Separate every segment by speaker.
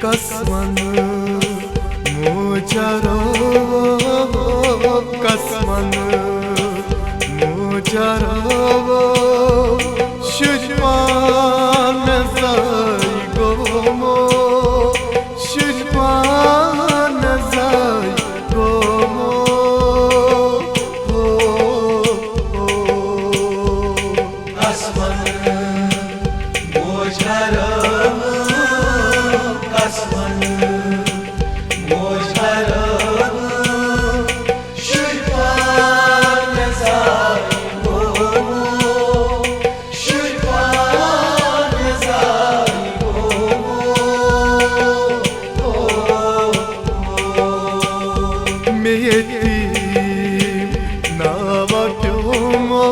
Speaker 1: Kasman mujaro kasman mujaro şişman zaygomo şişman zaygomo
Speaker 2: kasman mujaro kasman mujaro şişman zaygomo şişman zaygomo
Speaker 1: meyetim navapyomo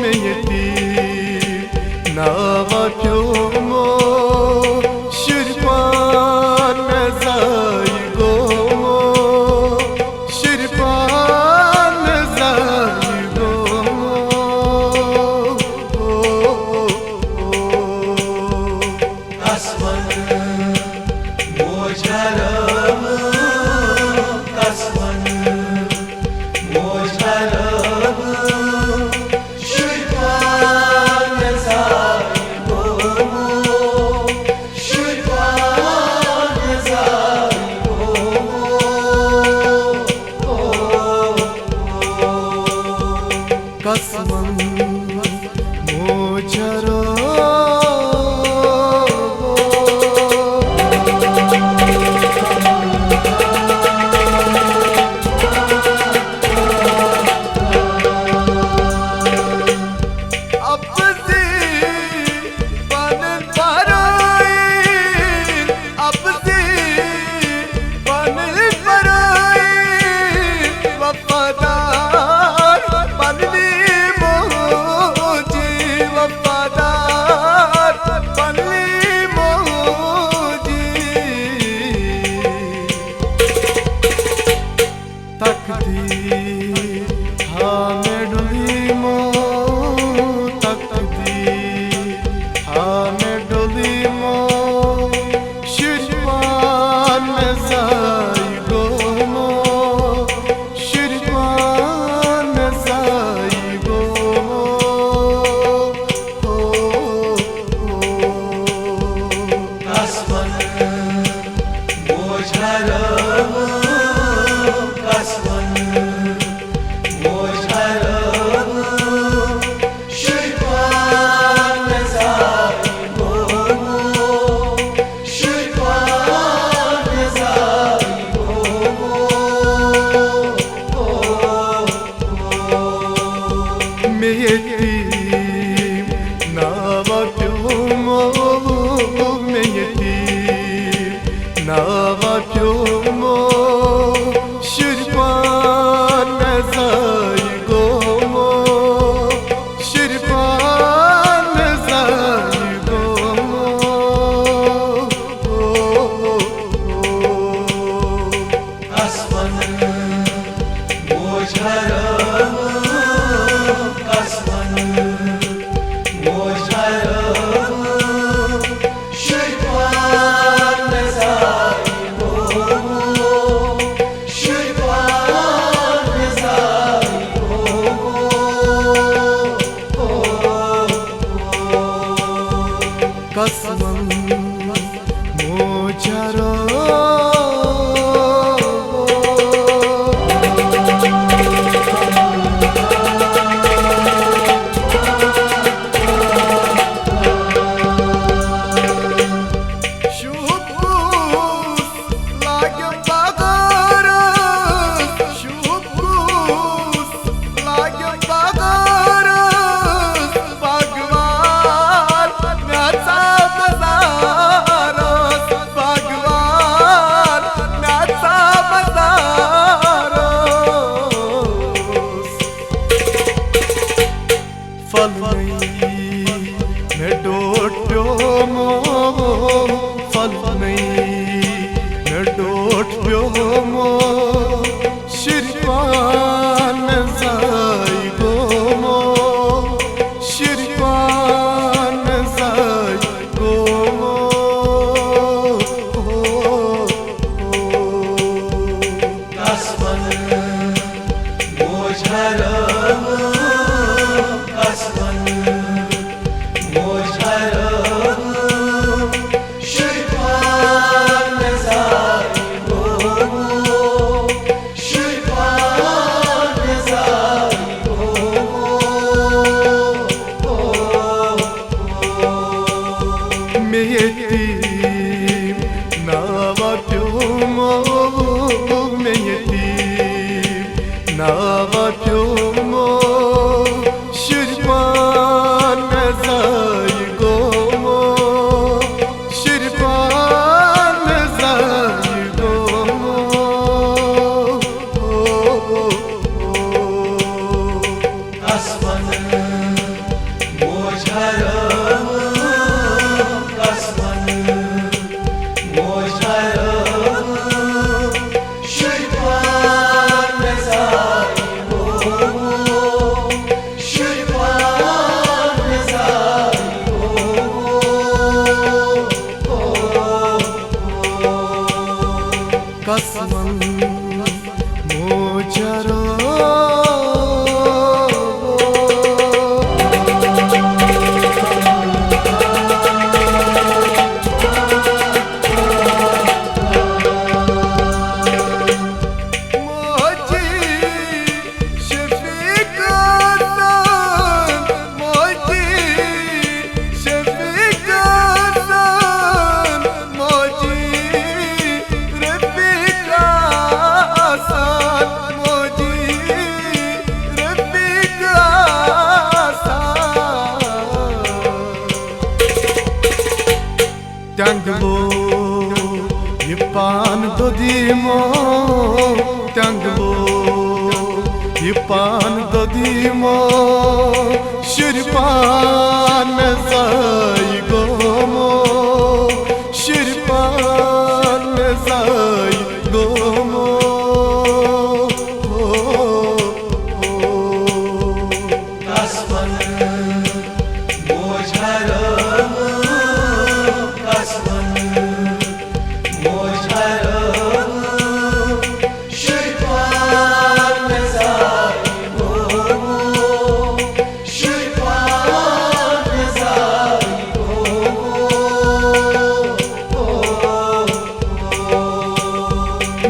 Speaker 1: meyetim navapyomo şirpan zaygomo şirpan zaygomo
Speaker 2: kasman mujaro kasman mujaro şişman zaygomo şişman zaygomo
Speaker 1: kasman mujaro takdir hamedulimo takdir hamedulimo şirvan zaygomo şirvan zaygomo
Speaker 2: kasman mujaro kasman mujaro şişman zaygomo şişman zaygomo
Speaker 1: meyetim navapyomo meyetim navapyomo şirpan zaygomo şirpan zaygomo
Speaker 2: kasman mujaro kasman mujaro şişman zaygomo şişman zaygomo
Speaker 1: kasman mujaro me yetim navapyomo me yetim navapyomo shirpan mezay gomo shirpan mezay gomo
Speaker 2: Asmanı mojarım Asmanı mojarım Şirpan mezai gomu Şirpan mezai gomu
Speaker 1: Kasman mojarım Tanglo yipan dodimo Tanglo yipan dodimo Shirpan mezay gomo Shirpan mezay gomo
Speaker 2: Asmanı mojarım Asmanı mojarım Şirpan mezai gomu Şirpan mezai gomu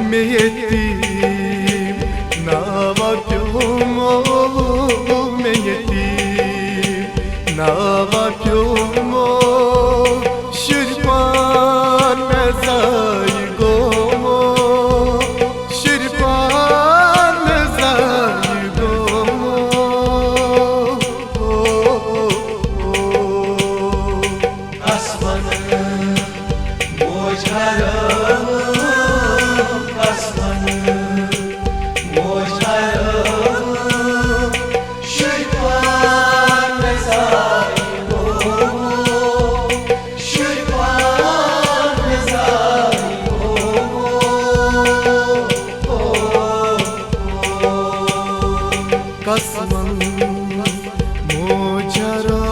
Speaker 1: me yetim navapyomo me yetim navapyomo shirpan mezay gomo shirpan mezay gomo
Speaker 2: Asmanı mojarım Asmanı mojarım Şirpan mezai gomu Şirpan mezai gomu
Speaker 1: Kasman mojarım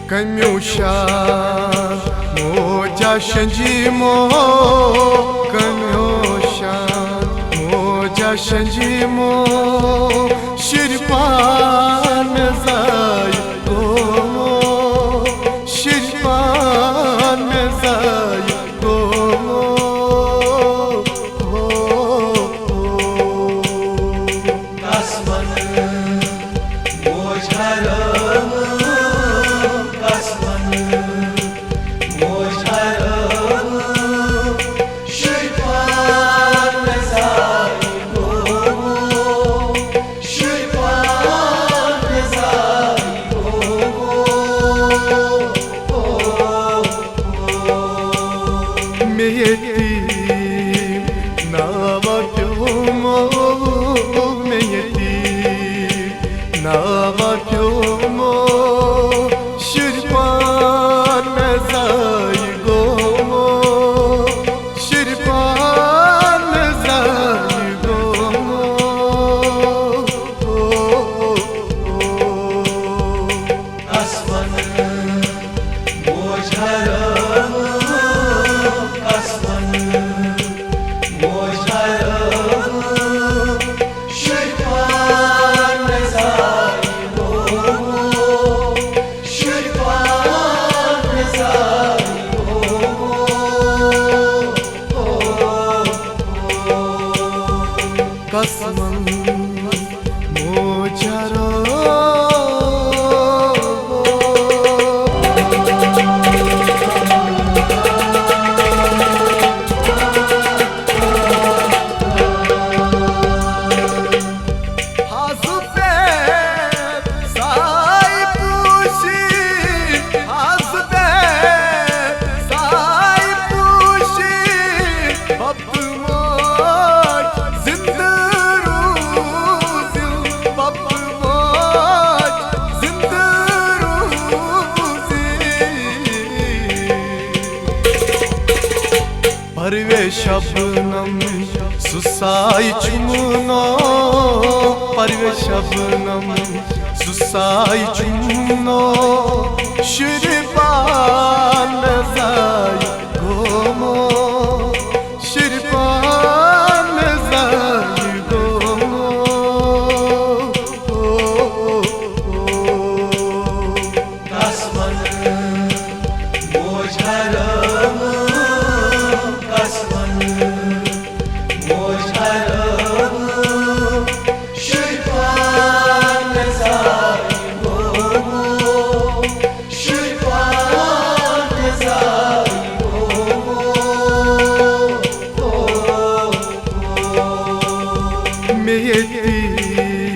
Speaker 1: Камюша, моя шанджимо, камюша, моя шанджимо, ширпан мезай гомо, ширпан мезай гомо.
Speaker 2: Asmanı mojarım Asmanı mojarım Şirpan mezai gomu Şirpan mezai gomu
Speaker 1: Me yetim navapyomo me yetim navapyomo shirpan mezay gomo shirpan mezay gomo Shabnam Soosai चुनो परवे शबनम सुसाई चुनो शिरपान जाई गोमो शिरपान जाई Gomo
Speaker 2: Kasman mojaram Kasman mojaram Şüphan zai gomu Şüphan zai gomu
Speaker 1: me yetim